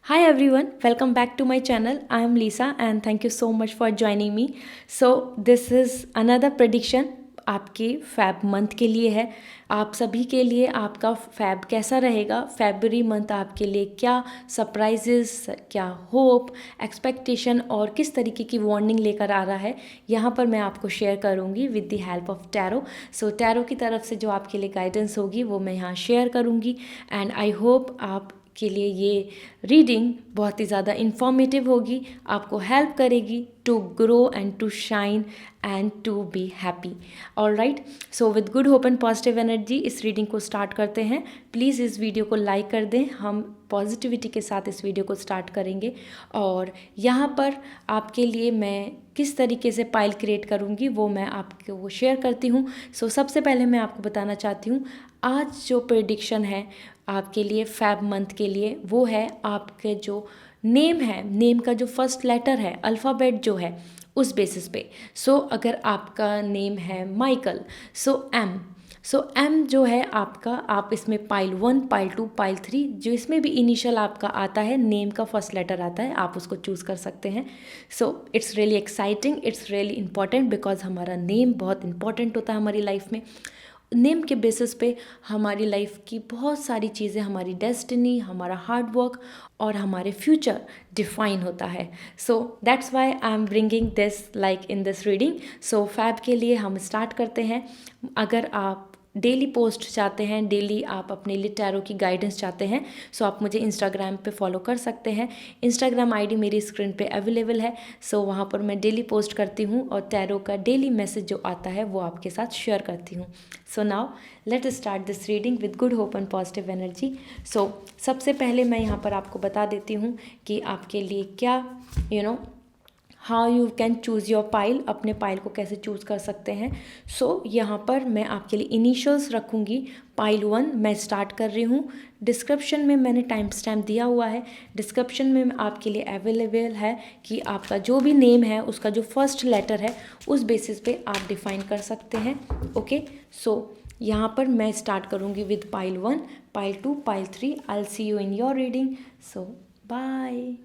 Hi everyone, welcome back to my channel. I am Lisa and thank you so much for joining me. So this is another prediction आपके fab month के लिए है। आप सभी के लिए आपका फैब कैसा रहेगा, फरवरी मंथ आपके लिए क्या सरप्राइजेस, क्या होप, एक्सपेक्टेशन और किस तरीके की वार्निंग लेकर आ रहा है, यहाँ पर मैं आपको शेयर करूँगी with the help of tarot. So tarot की तरफ से जो आपके लिए गाइडेंस होगी वो मैं यहाँ शेयर करूँगी एंड आई होप आप के लिए ये रीडिंग बहुत ही ज़्यादा इन्फॉर्मेटिव होगी, आपको हेल्प करेगी to grow and to shine and to be happy. Alright, so with good hope and positive energy इस रीडिंग को स्टार्ट करते हैं। प्लीज़ इस वीडियो को लाइक कर दें, हम पॉजिटिविटी के साथ इस वीडियो को स्टार्ट करेंगे। और यहाँ पर आपके लिए मैं किस तरीके से पाइल क्रिएट करूँगी वो मैं आपको वो शेयर करती हूँ। सो सबसे पहले मैं आपको बताना चाहती हूँ आज जो प्रेडिक्शन है आपके लिए फैब मंथ के लिए, वो है आपके जो नेम है, नेम का जो फर्स्ट लेटर है, अल्फ़ाबेट जो है उस बेसिस पे। सो अगर आपका नेम है माइकल, सो एम जो है आपका, आप इसमें पाइल 1, पाइल 2, पाइल 3 जो इसमें भी इनिशियल आपका आता है, नेम का फर्स्ट लेटर आता है, आप उसको चूज़ कर सकते हैं। So it's really exciting, it's really important because हमारा नेम बहुत इंपॉर्टेंट होता है हमारी लाइफ में। नेम के बेसिस पे हमारी लाइफ की बहुत सारी चीज़ें, हमारी डेस्टिनी, हमारा हार्ड वर्क और हमारे फ्यूचर डिफाइन होता है। So that's why I am bringing this like in this reading. So Feb के लिए हम स्टार्ट करते हैं। अगर आप डेली पोस्ट चाहते हैं, डेली आप अपने लिए टैरो की गाइडेंस चाहते हैं, सो आप मुझे इंस्टाग्राम पे फॉलो कर सकते हैं। इंस्टाग्राम आईडी मेरी स्क्रीन पे अवेलेबल है। सो वहाँ पर मैं डेली पोस्ट करती हूँ और टैरो का डेली मैसेज जो आता है वो आपके साथ शेयर करती हूँ। So now let start this reading with good hope and positive energy. So सबसे पहले मैं यहाँ पर आपको बता देती हूँ कि आपके लिए क्या how you can choose your pile, अपने पाइल को कैसे चूज़ कर सकते हैं। सो यहाँ पर मैं आपके लिए इनिशियल्स रखूँगी। पाइल 1 मैं स्टार्ट कर रही हूँ। डिस्क्रिप्शन में मैंने टाइम स्टैम्प दिया हुआ है, डिस्क्रिप्शन में आपके लिए अवेलेबल है कि आपका जो भी नेम है उसका जो फर्स्ट लेटर है उस बेसिस पे आप डिफाइन कर सकते हैं। ओके, सो यहाँ पर मैं स्टार्ट करूँगी with pile 1, pile 2, pile 3। I will see you in your reading. So bye.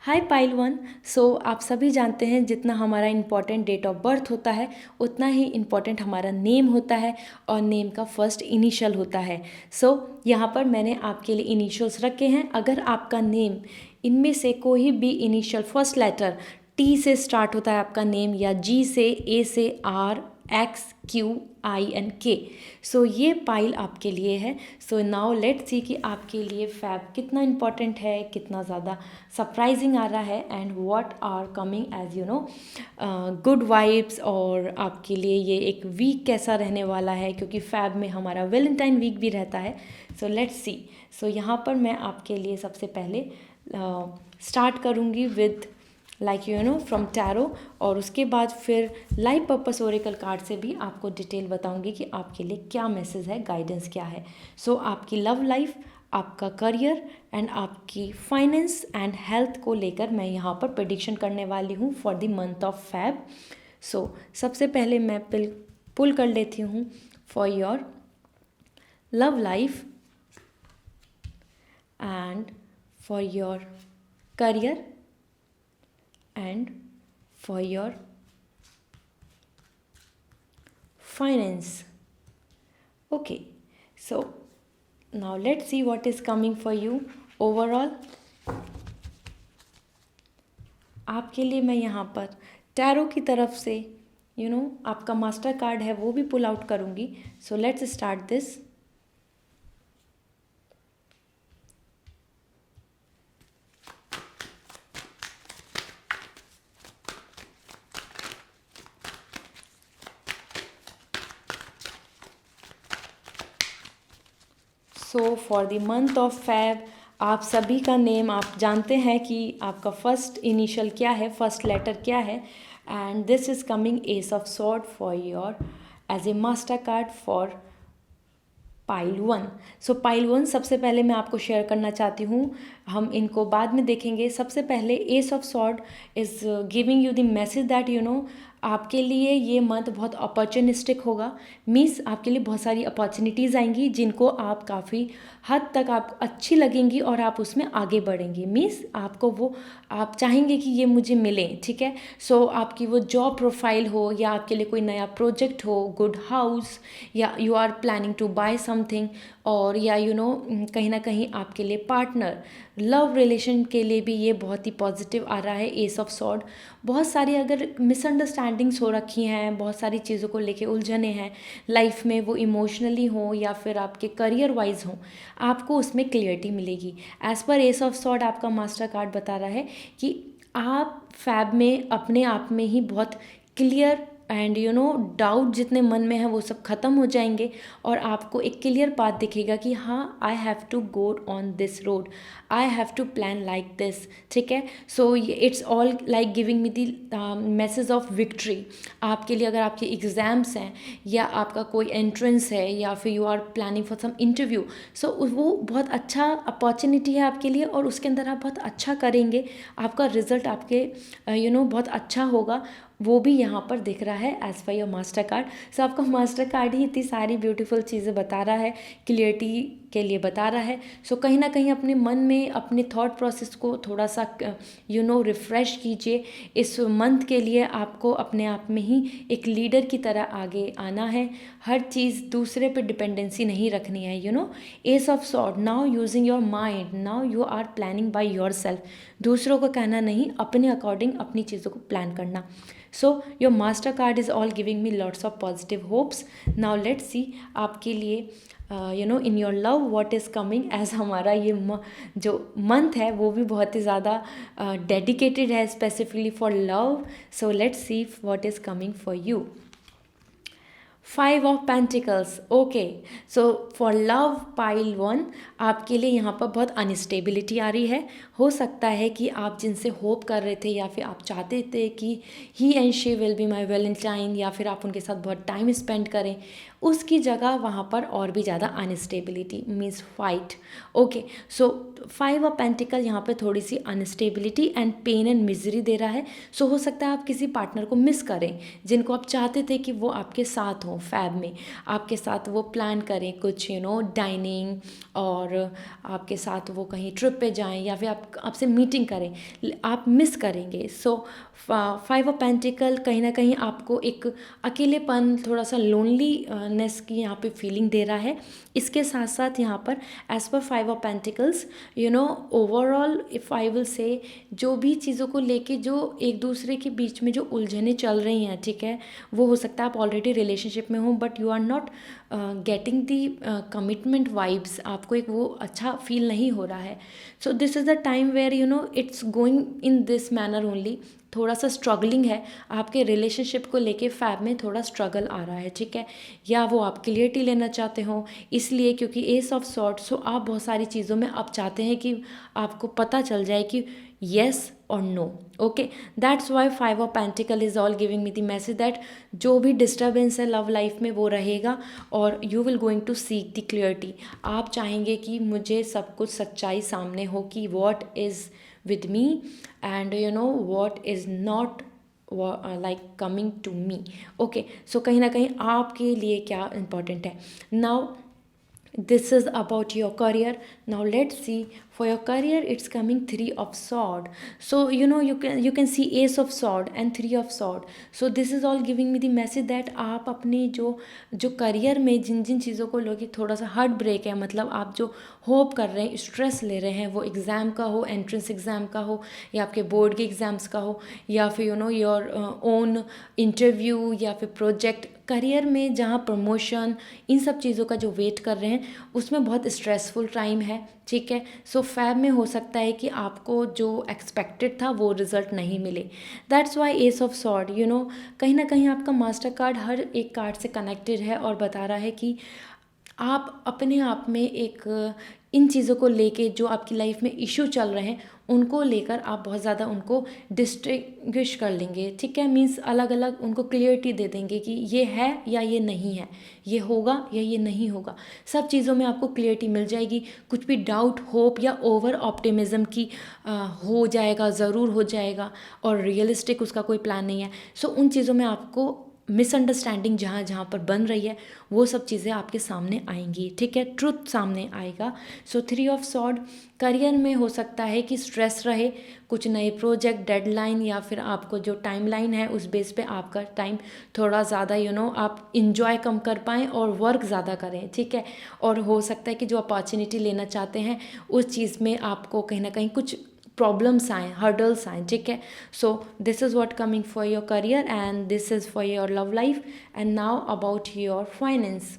Hi pile 1। So आप सभी जानते हैं जितना हमारा इम्पॉर्टेंट डेट ऑफ बर्थ होता है उतना ही इम्पॉर्टेंट हमारा नेम होता है और नेम का फर्स्ट इनिशियल होता है। सो यहाँ पर मैंने आपके लिए इनिशियल्स रखे हैं। अगर आपका नेम इनमें से कोई भी इनिशियल फर्स्ट लेटर टी से स्टार्ट होता है आपका नेम, या जी से, ए से, R, X, Q, I and K, so ये पाइल आपके लिए है। सो नाउ लेट्स सी कि आपके लिए फैब कितना इम्पॉर्टेंट है, कितना ज़्यादा सरप्राइजिंग आ रहा है and what are coming as good vibes, और आपके लिए ये एक वीक कैसा रहने वाला है क्योंकि फैब में हमारा वैलेंटाइन वीक भी रहता है। सो लेट्स सी। सो यहाँ पर मैं आपके लिए सबसे पहले स्टार्ट करूँगी विद फ्रॉम टैरो, और उसके बाद फिर लाइफ पर्पस ओरेकल कार्ड से भी आपको डिटेल बताऊंगी कि आपके लिए क्या मैसेज है, गाइडेंस क्या है। सो आपकी लव लाइफ, आपका करियर एंड आपकी फाइनेंस एंड हेल्थ को लेकर मैं यहाँ पर प्रेडिक्शन करने वाली हूँ for the month of Feb. So सबसे पहले मैं पुल कर लेती हूँ for your love life and for your career and for your finance. Okay, so now let's see what is coming for you overall. आपके लिए मैं यहाँ पर टैरो की तरफ से आपका मास्टर कार्ड है वो भी पुल आउट करूँगी। So let's start this. So for the month of fab आप सभी का नेम आप जानते हैं कि आपका फर्स्ट इनिशियल क्या है, फर्स्ट लेटर क्या है, and this is coming ace of sword for your as a master card for pile 1। So pile 1 सबसे पहले मैं आपको शेयर करना चाहती हूँ, हम इनको बाद में देखेंगे। सबसे पहले S of sword is giving you the message that आपके लिए ये मंथ बहुत अपॉर्चुनिस्टिक होगा। मीन्स आपके लिए बहुत सारी अपॉर्चुनिटीज़ आएंगी जिनको आप काफ़ी हद तक आप अच्छी लगेंगी और आप उसमें आगे बढ़ेंगी। मीन्स आपको वो आप चाहेंगे कि ये मुझे मिले, ठीक है। सो आपकी वो जॉब प्रोफाइल हो या आपके लिए कोई नया प्रोजेक्ट हो, गुड हाउस, या you are planning to buy something, और या कहीं ना कहीं आपके लिए पार्टनर, लव रिलेशन के लिए भी ये बहुत ही पॉजिटिव आ रहा है। एस ऑफ सॉर्ड, बहुत सारी अगर मिसअंडरस्टैंडिंग्स हो रखी हैं, बहुत सारी चीज़ों को लेके उलझने हैं लाइफ में, वो इमोशनली हो या फिर आपके करियर वाइज हो, आपको उसमें क्लियरिटी मिलेगी। As per S of sword आपका मास्टर कार्ड बता रहा है कि आप फैब में अपने आप में ही बहुत क्लियर एंड डाउट जितने मन में है वो सब ख़त्म हो जाएंगे और आपको एक क्लियर पाथ दिखेगा कि हाँ, I have to go on this road, I have to plan like this, ठीक है। So it's all like giving me the message of victory. आपके लिए अगर आपके एग्ज़ाम्स हैं या आपका कोई एंट्रेंस है या फिर you are planning for some interview, so वो बहुत अच्छा अपॉर्चुनिटी है आपके लिए और उसके अंदर आप बहुत अच्छा करेंगे, आपका रिजल्ट आपके बहुत अच्छा होगा, वो भी यहाँ पर दिख रहा है as per your master card. सो आपका मास्टर कार्ड ही इतनी सारी ब्यूटीफुल चीज़ें बता रहा है, क्लियरिटी के लिए बता रहा है। सो कहीं ना कहीं अपने मन में अपने थॉट प्रोसेस को थोड़ा सा रिफ़्रेश कीजिए। इस मंथ के लिए आपको अपने आप में ही एक लीडर की तरह आगे आना है, हर चीज़ दूसरे पे डिपेंडेंसी नहीं रखनी है। Ace of sword, now using your mind, now you are planning by yourself, दूसरों को कहना नहीं, अपने अकॉर्डिंग अपनी चीज़ों को प्लान करना। So your master card is all giving me lots of positive hopes. Now let's see आपके लिए in your love what is coming, as हमारा ये जो मंथ है वो भी बहुत ही ज़्यादा डेडिकेटेड है specifically for love. So let's see what is coming for you. 5 of pentacles, okay. So for love pile 1, आपके लिए यहाँ पर बहुत अनस्टेबिलिटी आ रही है। हो सकता है कि आप जिनसे होप कर रहे थे या फिर आप चाहते थे कि he and she will be my Valentine, या फिर आप उनके साथ बहुत टाइम स्पेंड करें, उसकी जगह वहाँ पर और भी ज़्यादा instability means fight. Okay, so 5 of pentacle यहाँ पे थोड़ी सी instability and pain and misery दे रहा है। सो हो सकता है आप किसी पार्टनर को मिस करें जिनको आप चाहते थे कि वो आपके साथ हों फैब में, आपके साथ वो प्लान करें कुछ डाइनिंग, और आपके साथ वो कहीं ट्रिप पे जाएं या फिर आपसे मीटिंग करें, आप मिस करेंगे। सो 5 ऑफ पेंटिकल कहीं ना कहीं आपको एक अकेलेपन, थोड़ा सा लोनलीनेस की यहाँ पे फीलिंग दे रहा है। इसके साथ साथ यहाँ पर एज पर 5 of pentacles overall if I will say, जो भी चीज़ों को लेके जो एक दूसरे के बीच में जो उलझने चल रही हैं, ठीक है, वो हो सकता है आप ऑलरेडी रिलेशनशिप में हो but you are not getting the commitment vibes, आपको एक वो अच्छा फील नहीं हो रहा है। So this is the time where it's going in this manner only. थोड़ा सा स्ट्रगलिंग है आपके रिलेशनशिप को लेके, फैब में थोड़ा स्ट्रगल आ रहा है, ठीक है, या वो आप क्लियरिटी लेना चाहते हो इसलिए क्योंकि एस ऑफ सॉर्ड्स, सो आप बहुत सारी चीज़ों में आप चाहते हैं कि आपको पता चल जाए कि येस और no. Okay, that's why 5 of pentacle is all giving me the message that जो भी डिस्टर्बेंस है लव लाइफ में वो रहेगा और you will going to seek the clarity. आप चाहेंगे कि मुझे सब कुछ सच्चाई सामने हो कि what is with me and what is not like coming to me। okay, so कहीं ना कहीं आपके लिए क्या important है। now this is about your career। now let's see for your career it's coming 3 of sword। so you can see ace of sword and 3 of sword। so this is all giving me the message that आप अपने जो career में जिन जिन चीज़ों को लोगे थोड़ा सा heart break है, मतलब आप जो होप कर रहे हैं, स्ट्रेस ले रहे हैं, वो एग्ज़ाम का हो, एंट्रेंस एग्ज़ाम का हो, या आपके बोर्ड के एग्ज़ाम्स का हो, या फिर योर ओन इंटरव्यू, या फिर प्रोजेक्ट, करियर में जहाँ प्रमोशन, इन सब चीज़ों का जो वेट कर रहे हैं उसमें बहुत स्ट्रेसफुल टाइम है, ठीक है। सो फैब में हो सकता है कि आपको जो एक्सपेक्टेड था वो रिज़ल्ट नहीं मिले। That's why S of sword, कहीं ना कहीं आपका मास्टर कार्ड हर एक कार्ड से कनेक्टेड है और बता रहा है कि आप अपने आप में एक इन चीज़ों को लेके जो आपकी लाइफ में इश्यू चल रहे हैं उनको लेकर आप बहुत ज़्यादा उनको डिस्टिंग्विश कर लेंगे, ठीक है। मीन्स अलग अलग उनको क्लियरिटी दे देंगे कि ये है या ये नहीं है, ये होगा या ये नहीं होगा। सब चीज़ों में आपको क्लियरिटी मिल जाएगी। कुछ भी डाउट, होप या ओवर ऑप्टिमिज्म की हो जाएगा, ज़रूर हो जाएगा, और रियलिस्टिक उसका कोई प्लान नहीं है। सो उन चीज़ों में आपको मिसअंडरस्टैंडिंग जहाँ जहाँ पर बन रही है वो सब चीज़ें आपके सामने आएंगी, ठीक है। ट्रुथ सामने आएगा। सो 3 ऑफ सॉर्ड, करियर में हो सकता है कि स्ट्रेस रहे, कुछ नए प्रोजेक्ट, डेडलाइन, या फिर आपको जो टाइमलाइन है उस बेस पे आपका टाइम थोड़ा ज़्यादा आप इंजॉय कम कर पाएँ और वर्क ज़्यादा करें, ठीक है। और हो सकता है कि जो अपॉर्चुनिटी लेना चाहते हैं उस चीज़ में आपको कहीं ना कहीं कुछ प्रॉब्लम्स आए, हर्डल्स आए, ठीक है। So this is what coming for your career and this is for your love life. And now about your finance.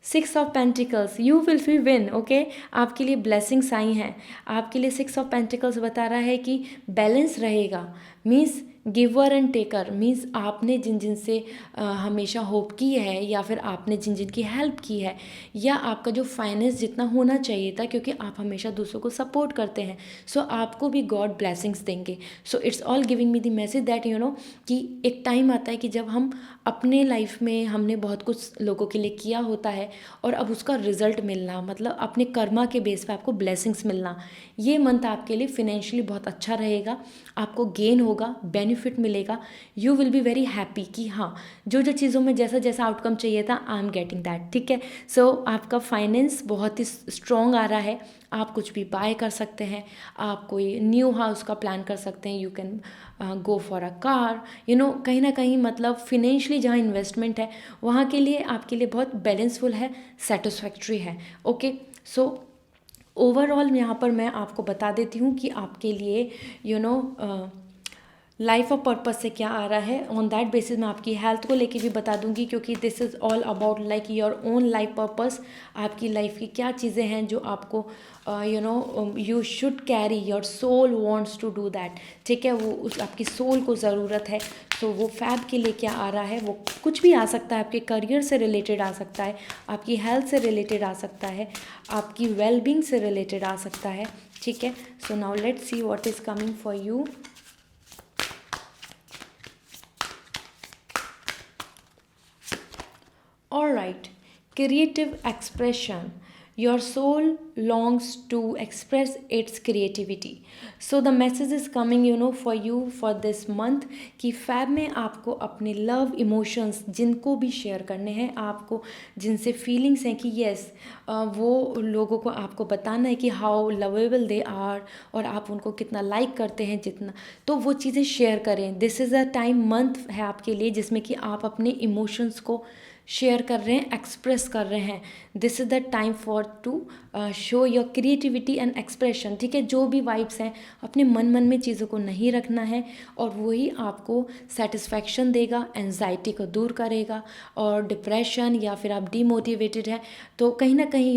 6 of pentacles, you will be win, okay. आपके लिए ब्लेसिंग्स आई हैं। आपके लिए 6 ऑफ पेंटिकल्स बता रहा है कि बैलेंस रहेगा। Means giver and taker, means आपने जिन जिन से हमेशा होप की है, या फिर आपने जिन जिन की हेल्प की है, या आपका जो फाइनेंस जितना होना चाहिए था, क्योंकि आप हमेशा दूसरों को सपोर्ट करते हैं, सो आपको भी गॉड ब्लेसिंग्स देंगे। सो it's all giving me the message that कि एक टाइम आता है कि जब हम अपने लाइफ में हमने बहुत कुछ लोगों के लिए किया होता है और अब उसका रिजल्ट मिलना, मतलब अपने कर्मा के बेस पे आपको ब्लेसिंग्स मिलना, ये मंथ आपके लिए फिनेंशियली बहुत अच्छा रहेगा। आपको गेन होगा, बेनिफिट मिलेगा, you will be very happy कि हाँ, जो जो चीज़ों में जैसा जैसा आउटकम चाहिए था आई एम गेटिंग दैट, ठीक है। सो आपका फाइनेंस बहुत ही स्ट्रॉन्ग आ रहा है। आप कुछ भी बाय कर सकते हैं, आप कोई न्यू हाउस का प्लान कर सकते हैं, you can go for a car, कहीं ना कहीं मतलब फिनेंशियली जहाँ इन्वेस्टमेंट है वहाँ के लिए आपके लिए बहुत बैलेंसफुल है, सेटिस्फैक्ट्री है, ओके। सो ओवरऑल यहाँ पर मैं आपको बता देती हूँ कि आपके लिए लाइफ ऑफ पर्पस से क्या आ रहा है। ऑन दैट बेसिस मैं आपकी हेल्थ को लेके भी बता दूंगी, क्योंकि this is all about like your own life purpose. आपकी लाइफ की क्या चीज़ें हैं जो आपको you should carry, your soul wants to do that, ठीक है। वो उस आपकी सोल को ज़रूरत है। तो वो फैब के लिए क्या आ रहा है, वो कुछ भी आ सकता है, आपके करियर से रिलेटेड आ सकता है, आपकी हेल्थ से रिलेटेड आ सकता है, आपकी वेलबींग से रिलेटेड आ सकता है, ठीक है। So now let's see what is coming for you. All right, creative expression. Your soul longs to express its creativity. So the message is coming, for you for this month कि fab में आपको अपने love emotions जिनको भी share करने हैं, आपको जिनसे फीलिंग्स हैं कि यस, वो लोगों को आपको बताना है कि हाउ लवेबल दे आर, और आप उनको कितना लाइक करते हैं, जितना, तो वो चीज़ें शेयर करें। This is a time, month है आपके लिए जिसमें कि आप अपने इमोशंस को शेयर कर रहे हैं, एक्सप्रेस कर रहे हैं। This is the time for to show your creativity and expression, ठीक है। जो भी वाइब्स हैं अपने मन में चीज़ों को नहीं रखना है, और वही आपको सेटिस्फैक्शन देगा, एंजाइटी को दूर करेगा, और डिप्रेशन या फिर आप डीमोटिवेटेड है तो कहीं ना कहीं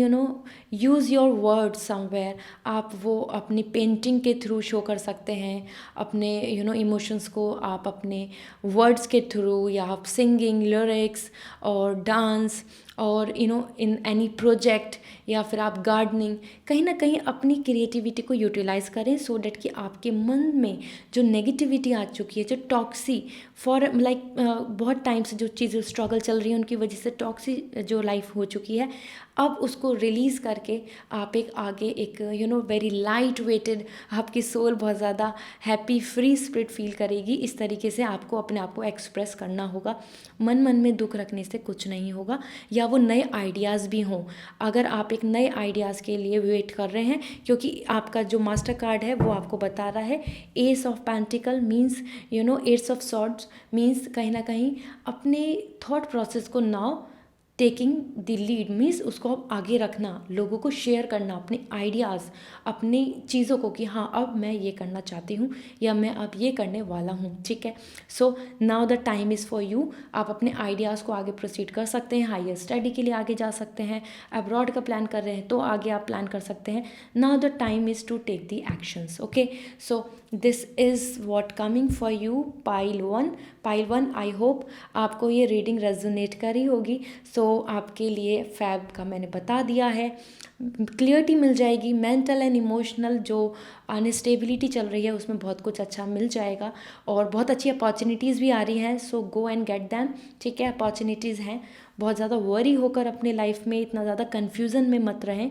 यूज़ योर वर्ड समवेयर। आप वो अपनी पेंटिंग के थ्रू शो कर सकते हैं अपने इमोशंस को, आप अपने वर्ड्स के थ्रू, या आप सिंगिंग, लिरिक्स और डांस, और इन एनी प्रोजेक्ट, या फिर आप गार्डनिंग, कहीं ना कहीं अपनी क्रिएटिविटी को यूटिलाइज़ करें, सो डैट कि आपके मन में जो नेगेटिविटी आ चुकी है, जो टॉक्सी फॉर लाइक बहुत टाइम से जो चीज़ें स्ट्रगल चल रही हैं उनकी वजह से टॉक्सी जो लाइफ हो चुकी है, अब उसको रिलीज़ करके आप एक आगे एक वेरी लाइट वेटेड, आपकी सोल बहुत ज़्यादा हैप्पी, फ्री स्पिरिट फील करेगी। इस तरीके से आपको अपने आप को एक्सप्रेस करना होगा। मन में दुख रखने से कुछ नहीं होगा, या वो नए आइडियाज़ भी हों। अगर आप एक नए आइडियाज़ के लिए वेट कर रहे हैं, क्योंकि आपका जो मास्टर कार्ड है वो आपको बता रहा है ace of pentacle means eights of swords means कहीं ना कहीं अपने थॉट प्रोसेस को now taking the lead, means उसको अब आगे रखना, लोगों को शेयर करना अपने आइडियाज़, अपनी चीज़ों को कि हाँ अब मैं ये करना चाहती हूँ, या मैं अब ये करने वाला हूँ, ठीक है। So now the time is for you. आप अपने आइडियाज़ को आगे प्रोसीड कर सकते हैं, हायर स्टडी के लिए आगे जा सकते हैं, अब्रॉड का प्लान कर रहे हैं तो आगे आप प्लान कर सकते हैं। Now the time is to take the actions, okay. So this is what coming for you pile one. I hope आपको ये रीडिंग रेजोनेट करी होगी। सो सो आपके लिए फैब का मैंने बता दिया है, क्लियरिटी मिल जाएगी, मेंटल एंड इमोशनल जो अनस्टेबिलिटी चल रही है उसमें बहुत कुछ अच्छा मिल जाएगा, और बहुत अच्छी अपॉर्चुनिटीज़ भी आ रही हैं, सो गो एंड गेट दैम। ठीक है, अपॉर्चुनिटीज़ हैं, बहुत ज़्यादा वरी होकर अपने लाइफ में इतना ज़्यादा कन्फ्यूज़न में मत रहें,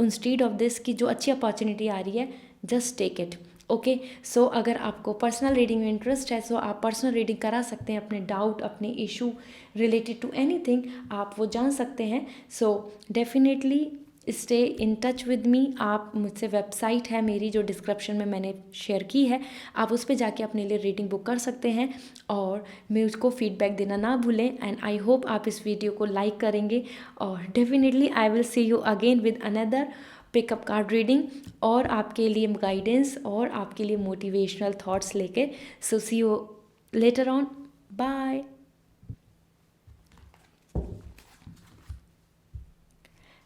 इंस्टीड ऑफ दिस की जो अच्छी अपॉर्चुनिटी आ रही है जस्ट टेक इट। ओके, सो अगर आपको पर्सनल रीडिंग में इंटरेस्ट है सो आप पर्सनल रीडिंग करा सकते हैं, अपने डाउट, अपने इशू रिलेटेड टू एनीथिंग आप वो जान सकते हैं। So definitely stay in touch with me. आप मुझसे वेबसाइट है मेरी जो डिस्क्रिप्शन में मैंने शेयर की है, आप उस पर जाके अपने लिए रीडिंग बुक कर सकते हैं, और मैं उसको फीडबैक देना ना भूलें। एंड आई होप आप इस वीडियो को लाइक करेंगे, और definitely I will see you again with another pickup card reading, और आपके लिए गाइडेंस और आपके लिए मोटिवेशनल थॉट्स लेके। So see you later on, bye.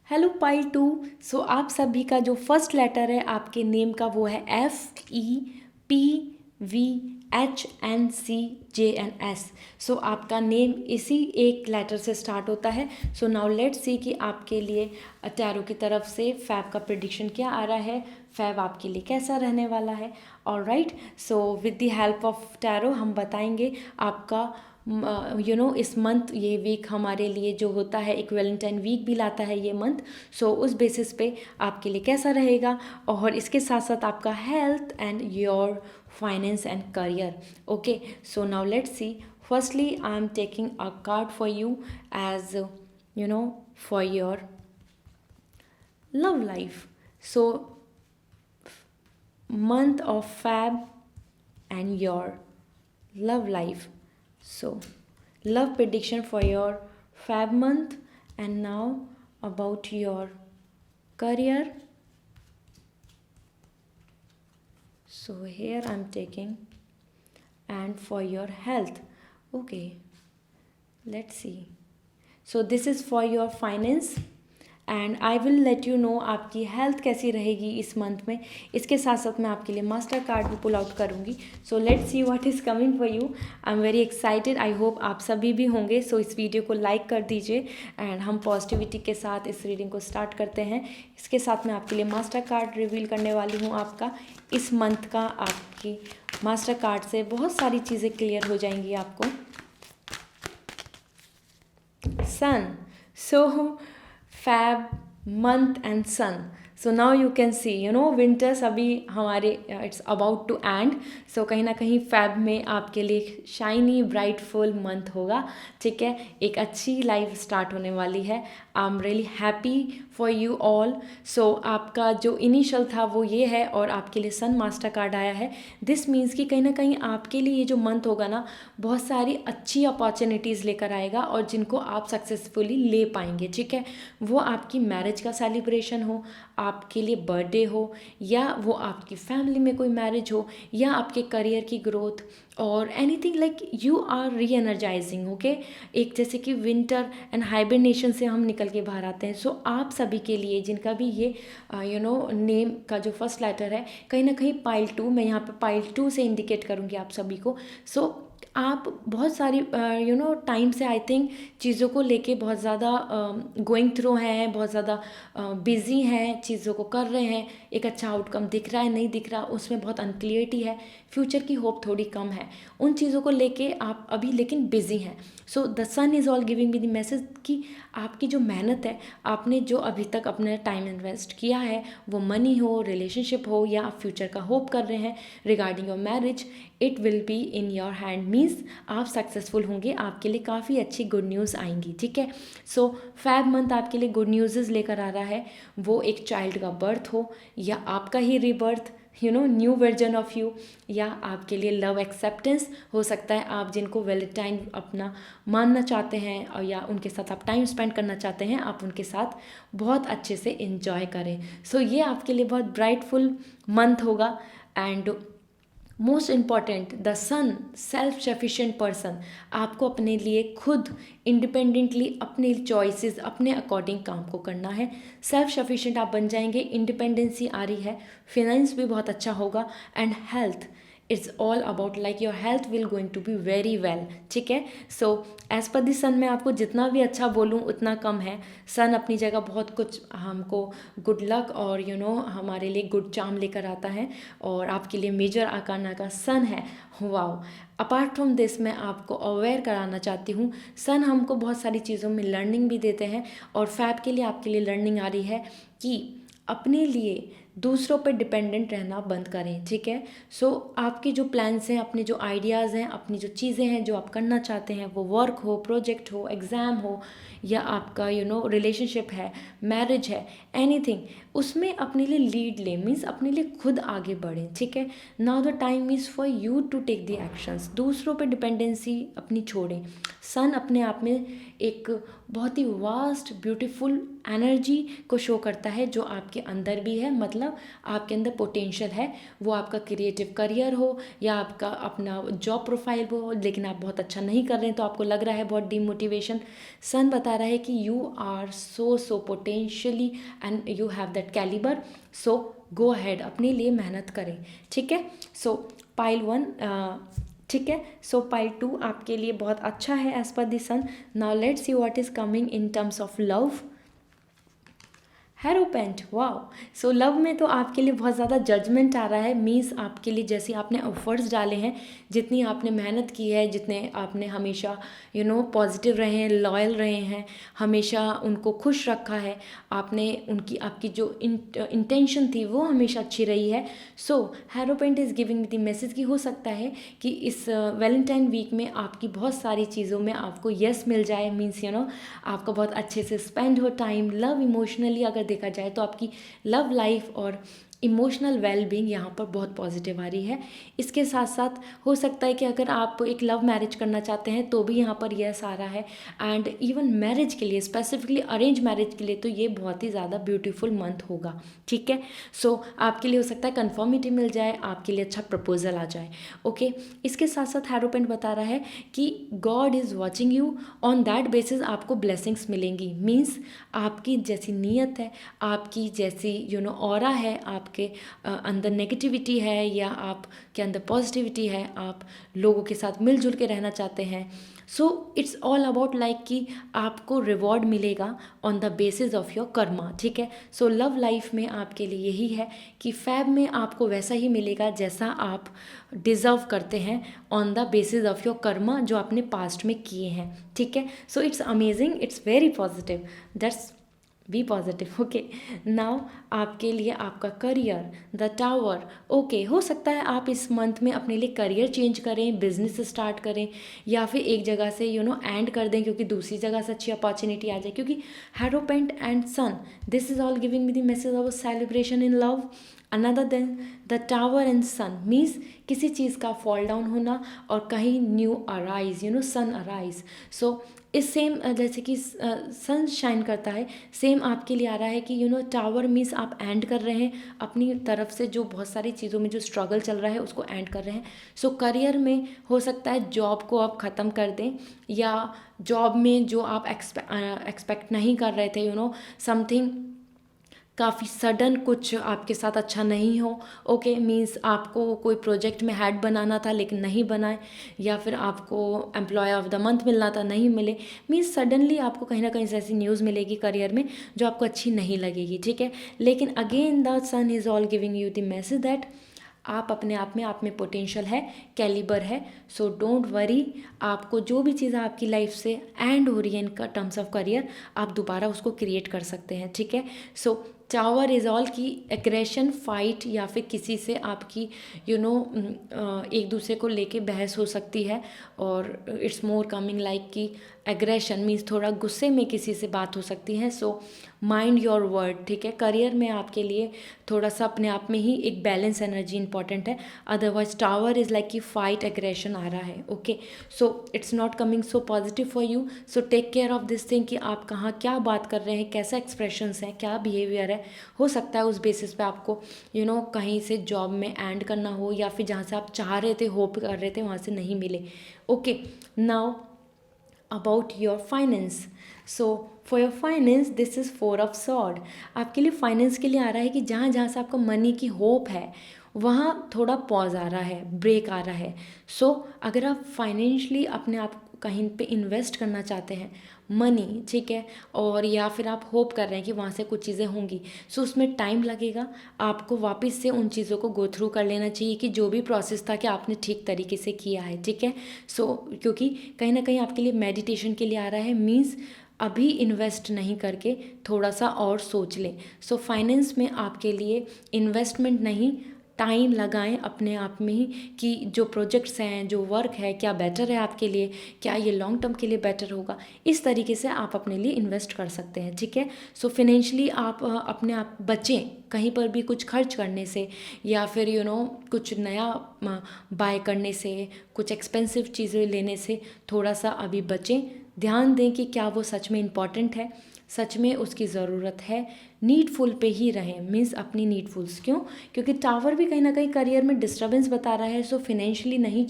Hello pile 2। So आप सभी का जो फर्स्ट लेटर है आपके नेम का वो है FEPVHNCJNS। सो आपका नेम इसी एक लेटर से स्टार्ट होता है। सो नाउ लेट्स सी कि आपके लिए टैरो की तरफ से फैब का प्रेडिक्शन क्या आ रहा है, फैब आपके लिए कैसा रहने वाला है। Alright, so with the help of tarot हम बताएंगे आपका इस मंथ, ये वीक हमारे लिए जो होता है एक वैलेंटाइन वीक भी लाता है ये मंथ। सो उस बेसिस पे आपके लिए कैसा रहेगा, और इसके साथ साथ आपका health and your finance and career. Okay, so now let's see. Firstly I am taking a card for you as for your love life. So month of Feb and your love life. So love prediction for your Feb month, and now about your career. So here I'm taking, and for your health. Okay, let's see. So this is for your finance, and I will let you know आपकी health कैसी रहेगी इस month में। इसके साथ साथ मैं आपके लिए मास्टर कार्ड भी पुल आउट करूँगी। सो let's see what is coming for you. I am very excited, I hope आप सभी भी होंगे। सो इस वीडियो को लाइक कर दीजिए, एंड हम पॉजिटिविटी के साथ इस रीडिंग को स्टार्ट करते हैं। इसके साथ मैं आपके लिए मास्टर कार्ड रिवील करने वाली हूँ आपका इस मंथ का। आपकी मास्टर कार्ड से बहुत सारी चीज़ें क्लियर हो जाएंगी आपको। सन, सो Feb month and sun. So now you can see, winters अभी हमारे it's about to end. So कहीं ना कहीं फैब में आपके लिए शाइनी ब्राइटफुल मंथ होगा। ठीक है, एक अच्छी लाइफ स्टार्ट होने वाली है। I am really happy for you all. So आपका जो इनिशियल था वो ये है, और आपके लिए सन मास्टर कार्ड आया है। दिस मीन्स कि कहीं ना कहीं आपके लिए ये जो मंथ होगा ना, बहुत सारी अच्छी अपॉर्चुनिटीज़ लेकर आएगा, और जिनको आप सक्सेसफुली ले पाएंगे। ठीक है, वो आपकी मैरिज का सेलिब्रेशन हो, आपके लिए बर्थडे हो, या वो आपकी फैमिली में कोई मैरिज हो, या आपके करियर की ग्रोथ, और एनीथिंग लाइक यू आर री एनर्जाइजिंग। ओके, एक जैसे कि विंटर एंड हाइबरनेशन से हम निकल के बाहर आते हैं। सो आप सभी के लिए जिनका भी ये नेम का जो फर्स्ट लेटर है कहीं ना कहीं पाइल 2, मैं यहाँ पे पाइल 2 से इंडिकेट करूँगी आप सभी को। सो आप बहुत सारी टाइम से आई थिंक चीज़ों को लेके बहुत ज़्यादा गोइंग थ्रू हैं, बहुत ज़्यादा बिजी हैं, चीज़ों को कर रहे हैं, एक अच्छा आउटकम दिख रहा है नहीं दिख रहा, उसमें बहुत अनक्लियरिटी है, फ्यूचर की होप थोड़ी कम है, उन चीज़ों को लेके आप अभी लेकिन बिजी हैं। So the sun is all giving me the message कि आपकी जो मेहनत है, आपने जो अभी तक अपना टाइम इन्वेस्ट किया है, वो मनी हो, रिलेशनशिप हो, या आप फ्यूचर का होप कर रहे हैं regarding your marriage, it will be in your hand. Means आप सक्सेसफुल होंगे, आपके लिए काफ़ी अच्छी गुड न्यूज़ आएंगी। ठीक है, सो फैब मंथ आपके लिए गुड न्यूज़ लेकर आ रहा है, वो एक चाइल्ड का बर्थ हो, या आपका ही rebirth, new version of you, या आपके लिए लव एक्सेप्टेंस हो सकता है। आप जिनको वैलेंटाइन अपना मानना चाहते हैं, और या उनके साथ आप टाइम स्पेंड करना चाहते हैं, आप उनके साथ बहुत अच्छे से इंजॉय करें। सो ये आपके लिए बहुत ब्राइटफुल मंथ होगा। And most important, the sun self sufficient person, आपको अपने लिए खुद इंडिपेंडेंटली अपने चॉइसेस अपने अकॉर्डिंग काम को करना है। सेल्फ सफिशिएंट आप बन जाएंगे, इंडिपेंडेंसी आ रही है, फिनेंस भी बहुत अच्छा होगा, and health it's all about like your health will going to be very well, ठीक है। सो एज पर दिस सन मैं आपको जितना भी अच्छा बोलूँ उतना कम है। सन अपनी जगह बहुत कुछ हमको गुड लक और हमारे लिए गुड चार्म लेकर आता है, और आपके लिए मेजर आकाना का सन है। वाओ। अपार्ट फ्रॉम दिस मैं आपको अवेयर कराना चाहती हूँ, सन हमको बहुत सारी चीज़ों में लर्निंग भी देते हैं, और फैब के लिए आपके लिए लर्निंग आ रही है कि अपने लिए दूसरों पर डिपेंडेंट रहना बंद करें, ठीक है। सो आपके जो प्लान्स हैं, अपने जो आइडियाज़ हैं, अपनी जो चीज़ें हैं जो आप करना चाहते हैं, वो वर्क हो, प्रोजेक्ट हो, एग्ज़ाम हो, या आपका रिलेशनशिप है, मैरिज है, एनीथिंग, उसमें अपने लिए लीड लें, मीन्स अपने लिए खुद आगे बढ़ें, ठीक है। Now the time is for you to take the actions. दूसरों पर डिपेंडेंसी अपनी छोड़ें। सन अपने आप में एक बहुत ही वास्ट ब्यूटीफुल एनर्जी को शो करता है जो आपके अंदर भी है, मतलब आपके अंदर पोटेंशियल है। वो आपका क्रिएटिव करियर हो या आपका अपना जॉब प्रोफाइल हो, लेकिन आप बहुत अच्छा नहीं कर रहे हैं तो आपको लग रहा है बहुत डीमोटिवेशन। सन बता रहा है कि you are so potentially and you have that calibre, so go ahead, अपने लिए मेहनत करें, ठीक है। सो पाइल 1, ठीक है। सो पाइल 2 आपके लिए बहुत अच्छा है एज पर the sun. Now let's see what is coming in terms of love. Hierophant, wow. So love में तो आपके लिए बहुत ज़्यादा जजमेंट आ रहा है, मीन्स आपके लिए जैसे आपने एफर्ट्स डाले हैं, जितनी आपने मेहनत की है, जितने आपने हमेशा पॉजिटिव रहे हैं, लॉयल रहे हैं, हमेशा उनको खुश रखा है आपने, उनकी आपकी जो इंटेंशन थी वो हमेशा अच्छी रही है। सो हेरोपेंट इज़ गिविंग द मैसेज कि हो सकता है कि इस वैलेंटाइन वीक में आपकी बहुत सारी चीज़ों में आपको यस मिल जाए, मीन्स आपका बहुत अच्छे से स्पेंड हो टाइम। लव इमोशनली अगर देखा जाए तो आपकी लव लाइफ और इमोशनल वेलबींग यहाँ पर बहुत पॉजिटिव आ रही है। इसके साथ साथ हो सकता है कि अगर आप एक लव मैरिज करना चाहते हैं तो भी यहाँ पर यस आ रहा है, एंड इवन मैरिज के लिए, स्पेसिफिकली अरेंज मैरिज के लिए तो ये बहुत ही ज़्यादा ब्यूटीफुल मंथ होगा, ठीक है। सो आपके लिए हो सकता है कन्फर्मिटी मिल जाए, आपके लिए अच्छा प्रपोजल आ जाए, ओके। इसके साथ साथ हेरोपेंट बता रहा है कि God is watching you, on that basis आपको ब्लेसिंग्स मिलेंगी, मीन्स आपकी जैसी नीयत है, आपकी जैसी ऑरा है, आपके अंदर नेगेटिविटी है या आपके अंदर पॉजिटिविटी है, आप लोगों के साथ मिलजुल के रहना चाहते हैं, सो इट्स ऑल अबाउट लाइक कि आपको रिवॉर्ड मिलेगा on the basis of your Karma, ठीक है। सो लव लाइफ में आपके लिए यही है कि फैब में आपको वैसा ही मिलेगा जैसा आप डिज़र्व करते हैं, on the basis of your karma जो आपने पास्ट में किए हैं, ठीक है। So it's amazing, it's very positive, that's be positive, okay. Now आपके लिए आपका करियर, द टावर, ओके। हो सकता है आप इस मंथ में अपने लिए करियर चेंज करें, बिजनेस स्टार्ट करें, या फिर एक जगह से एंड कर दें क्योंकि दूसरी जगह से अच्छी अपॉर्चुनिटी आ जाए, क्योंकि hierophant and sun, this is all giving me the message of celebration in love. Another then the tower and sun means किसी चीज़ का फॉल डाउन होना और कहीं new arise, sun arise. So इस सेम जैसे कि सन शाइन करता है, सेम आपके लिए आ रहा है कि टावर मीन्स आप एंड कर रहे हैं अपनी तरफ से, जो बहुत सारी चीज़ों में जो स्ट्रगल चल रहा है उसको एंड कर रहे हैं। सो करियर में हो सकता है जॉब को आप ख़त्म कर दें, या जॉब में जो आप एक्सपेक्ट नहीं कर रहे थे, समथिंग काफ़ी सडन कुछ आपके साथ अच्छा नहीं हो, ओके। मीन्स आपको कोई प्रोजेक्ट में हेड बनाना था लेकिन नहीं बनाए, या फिर आपको एम्प्लॉय ऑफ द मंथ मिलना था, नहीं मिले, मीन्स सडनली आपको कहीं ना कहीं से ऐसी न्यूज़ मिलेगी करियर में जो आपको अच्छी नहीं लगेगी, ठीक है। लेकिन again the sun is all giving you the message that आप अपने आप में पोटेंशियल है, कैलिबर है, सो डोंट वरी। आपको जो भी चीज़ आपकी लाइफ से एंड हो रही है इन टर्म्स ऑफ करियर, आप दोबारा उसको क्रिएट कर सकते हैं, ठीक है। सो टावर इज़ ऑल की एग्रेशन, फाइट, या फिर किसी से आपकी एक दूसरे को लेके बहस हो सकती है, और इट्स मोर कमिंग लाइक कि एग्रेशन मीन्स थोड़ा गुस्से में किसी से बात हो सकती है। सो माइंड योर वर्ड, ठीक है। करियर में आपके लिए थोड़ा सा अपने आप में ही एक बैलेंस एनर्जी इंपॉर्टेंट है, अदरवाइज टावर इज़ लाइक कि फाइट एग्रेशन आ रहा है, okay. So it's not coming so positive for you, so take care of this thing कि आप कहाँ क्या बात कर रहे हैं, कैसा एक्सप्रेशंस हैं, क्या बिहेवियर है। हो सकता है उस बेसिस पे आपको कहीं से जॉब में एंड करना हो, या फिर जहाँ से आप चाह रहे थे, होप कर रहे थे, वहाँ से नहीं मिले, okay. Now about your finance, so for your finance this is 4 of sword. आपके लिए फाइनेंस के लिए आ रहा है कि जहाँ जहाँ से आपको मनी की होप है वहाँ थोड़ा पॉज आ रहा है, ब्रेक आ रहा है। सो अगर आप फाइनेंशियली अपने आप कहीं पे इन्वेस्ट करना चाहते हैं मनी, ठीक है, और या फिर आप होप कर रहे हैं कि वहाँ से कुछ चीज़ें होंगी, सो उसमें टाइम लगेगा। आपको वापस से उन चीज़ों को गो थ्रू कर लेना चाहिए कि जो भी प्रोसेस था कि आपने ठीक तरीके से किया है, ठीक है। सो क्योंकि कहीं ना कहीं आपके लिए मेडिटेशन के लिए आ रहा है, मीन्स अभी इन्वेस्ट नहीं करके थोड़ा सा और सोच लें। सो फाइनेंस में आपके लिए इन्वेस्टमेंट नहीं, टाइम लगाएं अपने आप में ही कि जो प्रोजेक्ट्स हैं, जो वर्क है, क्या बेटर है आपके लिए, क्या ये लॉन्ग टर्म के लिए बेटर होगा, इस तरीके से आप अपने लिए इन्वेस्ट कर सकते हैं, ठीक है। सो फिनेंशियली आप अपने आप बचें कहीं पर भी कुछ खर्च करने से, या फिर कुछ नया बाय करने से, कुछ एक्सपेंसिव चीज़ें लेने से थोड़ा सा अभी बचें। ध्यान दें कि क्या वो सच में इम्पॉर्टेंट है, सच में उसकी ज़रूरत है, नीडफुल पे ही रहें, मीन्स अपनी नीडफुल्स। क्यों? क्योंकि टावर भी कहीं ना कहीं करियर में डिस्टर्बेंस बता रहा है। सो फिनेंशियली नहीं,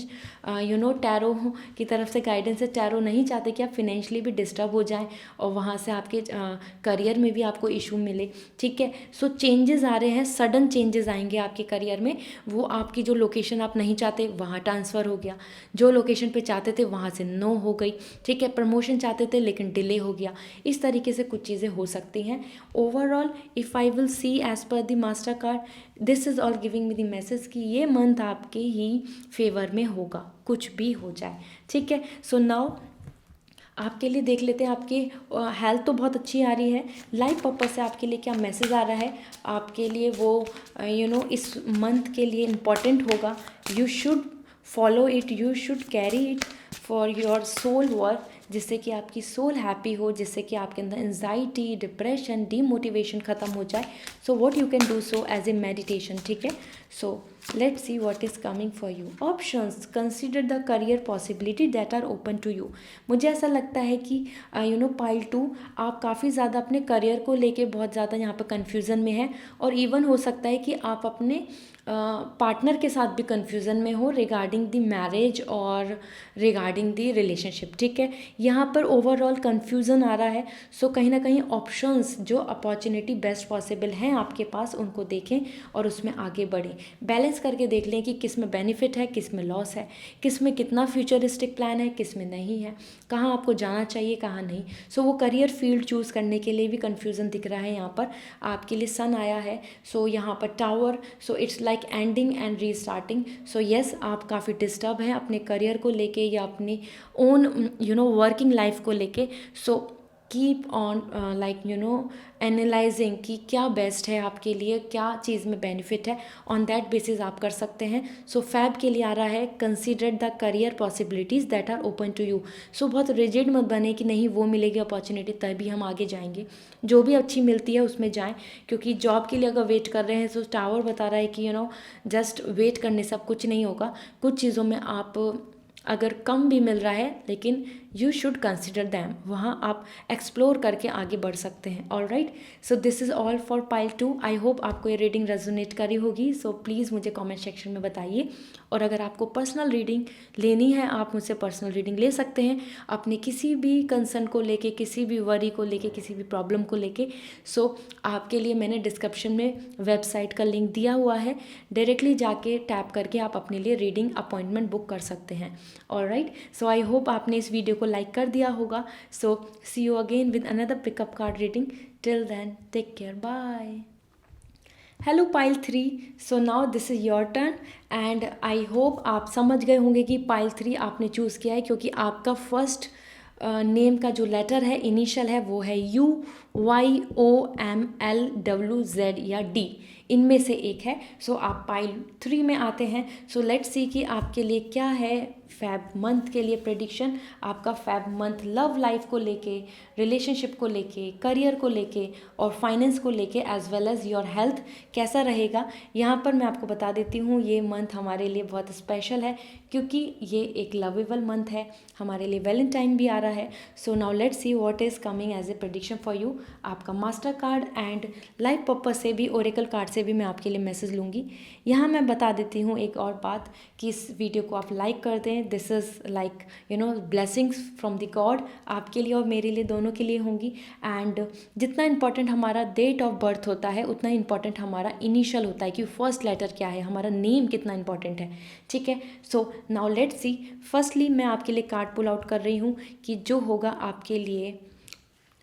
टैरो की तरफ से गाइडेंस है, टैरो नहीं चाहते कि आप फिनेंशियली भी डिस्टर्ब हो जाएं और वहाँ से आपके करियर में भी आपको इशू मिले, ठीक है। सो चेंजेस आ रहे हैं, सडन चेंजेस आएंगे आपके करियर में। वो आपकी जो लोकेशन आप नहीं चाहते वहाँ ट्रांसफ़र हो गया, जो लोकेशन पे चाहते थे वहाँ से नो हो गई, ठीक है। प्रमोशन चाहते थे लेकिन डिले हो गया। इस तरीके से कुछ चीज़ें हो सकती हैं। Overall if I will see as पर the master card, this is all giving me the message कि ये मंथ आपके ही फेवर में होगा, कुछ भी हो जाए, ठीक है। सो नाउ आपके लिए देख लेते हैं, आपकी हेल्थ तो बहुत अच्छी आ रही है, लाइफ पर्पस से आपके लिए क्या मैसेज आ रहा है आपके लिए, वो इस मंथ के लिए इम्पॉर्टेंट होगा। You should follow it, you should carry it for your soul work, जिससे कि आपकी सोल हैप्पी हो, जिससे कि आपके अंदर एंजाइटी, डिप्रेशन, डीमोटिवेशन ख़त्म हो जाए। So what you can do so as a meditation, ठीक है। So let's see what is coming for you. Options, consider the career possibility that are open to you. मुझे ऐसा लगता है कि पाइल 2 आप काफ़ी ज़्यादा अपने करियर को लेके बहुत ज़्यादा यहाँ पर कन्फ्यूज़न में है, और इवन हो सकता है कि आप अपने पार्टनर के साथ भी कन्फ्यूज़न में हो रिगार्डिंग द मैरिज और रिगार्डिंग द रिलेशनशिप, ठीक है। यहाँ पर ओवरऑल कन्फ्यूज़न आ रहा है। सो कहीं ना कहीं ऑप्शंस, जो अपॉर्चुनिटी बेस्ट पॉसिबल हैं आपके पास, उनको देखें और उसमें आगे बढ़ें। बैलेंस करके देख लें कि किस में बेनिफिट है, किस में लॉस है, किस में कितना फ्यूचरिस्टिक प्लान है, किस में नहीं है, कहाँ आपको जाना चाहिए, कहाँ नहीं। सो वो करियर फील्ड चूज़ करने के लिए भी कन्फ्यूज़न दिख रहा है। यहाँ पर आपके लिए सन आया है, सो यहाँ पर tower, so it's like ending and restarting. So yes, आप काफ़ी डिस्टर्ब हैं अपने करियर को लेके या अपनी ओन वर्किंग लाइफ को लेके। सो कीप ऑन एनालाइजिंग कि क्या बेस्ट है आपके लिए, क्या चीज़ में बेनिफिट है, ऑन दैट बेसिस आप कर सकते हैं। सो फैब के लिए आ रहा है, consider the career possibilities that are open to you. So बहुत रिजिड मत बने कि नहीं वो मिलेगी अपॉर्चुनिटी तभी हम आगे जाएंगे, जो भी अच्छी मिलती है उसमें जाएं। क्योंकि जॉब के लिए अगर वेट कर रहे हैं तो टावर बता रहा है कि जस्ट वेट करने से अब कुछ नहीं होगा। कुछ चीज़ों में आप अगर कम भी मिल रहा है लेकिन यू शुड कंसिडर दैम, वहाँ आप एक्सप्लोर करके आगे बढ़ सकते हैं। All right, so this is all for pile 2। I hope आपको ये रीडिंग रेजोनेट करी होगी। सो प्लीज़ मुझे कमेंट सेक्शन में बताइए, और अगर आपको पर्सनल रीडिंग लेनी है आप मुझसे पर्सनल रीडिंग ले सकते हैं अपने किसी भी कंसर्न को लेके, किसी भी वरी को लेके, किसी भी प्रॉब्लम को लेके। सो आपके लिए मैंने डिस्क्रिप्शन में वेबसाइट का लिंक दिया हुआ है, डायरेक्टली जाके टैप करके आप अपने लिए रीडिंग अपॉइंटमेंट बुक कर सकते हैं। All right, so I hope आपने इस वीडियो को लाइक कर दिया होगा। So see you again with another pickup card reading. Till then take care, bye. Hello pile 3, so now this is your turn and I hope आप समझ गए होंगे कि पाइल 3 आपने चूज़ किया है क्योंकि आपका फर्स्ट नेम का जो लेटर है, इनिशियल है, वो है UYOMLWZ या D, इनमें से एक है। सो आप पाइल 3 में आते हैं। सो लेट्स सी कि आपके लिए क्या है फैब मंथ के लिए प्रेडिक्शन। आपका फैब मंथ लव लाइफ को लेके, रिलेशनशिप को लेके, करियर को लेके और फाइनेंस को लेके, as well as your health कैसा रहेगा। यहाँ पर मैं आपको बता देती हूँ, ये मंथ हमारे लिए बहुत स्पेशल है क्योंकि ये एक लवेबल मंथ है, हमारे लिए वैलेंटाइन भी आ रहा है। So now let's see what is coming as a prediction for you. आपका master card and life purpose से भी, ओरेकल कार्ड से भी मैं आपके लिए मैसेज लूँगी। यहाँ मैं बता देती हूँ एक और बात कि इस वीडियो को आप लाइक कर दें। This is like blessings from the God, आपके लिए और मेरे लिए, दोनों के लिए होंगी। एंड जितना इंपॉर्टेंट हमारा डेट ऑफ बर्थ होता है उतना इंपॉर्टेंट हमारा इनिशियल होता है कि फर्स्ट लेटर क्या है, हमारा नेम कितना इंपॉर्टेंट है। ठीक है, so now let's see. Firstly मैं आपके लिए कार्ड पुल आउट कर रही हूँ कि जो होगा आपके लिए